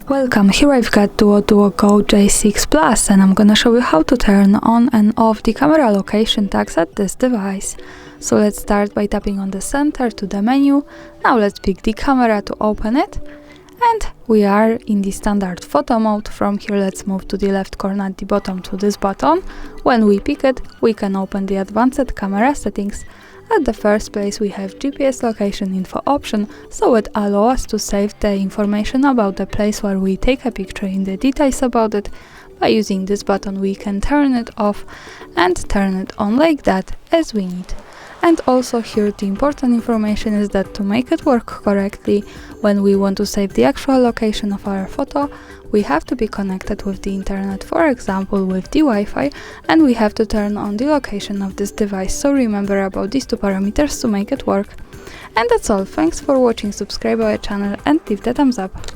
Welcome, here I've got DuoDuoGo J6 Plus and I'm gonna show you how to turn on and off the camera location tags at this device. So let's start by tapping on the center to the menu. Now let's pick the camera to open it. And we are in the standard photo mode. From here let's move to the left corner at the bottom to this button. When we pick it, we can open the advanced camera settings. At the first place we have GPS location info option, so it allows us to save the information about the place where we take a picture in the details about it. By using this button we can turn it off and turn it on like that as we need. And also here the important information is that to make it work correctly, when we want to save the actual location of our photo, we have to be connected with the internet, for example with the Wi-Fi, and we have to turn on the location of this device, so remember about these two parameters to make it work. And that's all, thanks for watching, subscribe our channel and leave the thumbs up.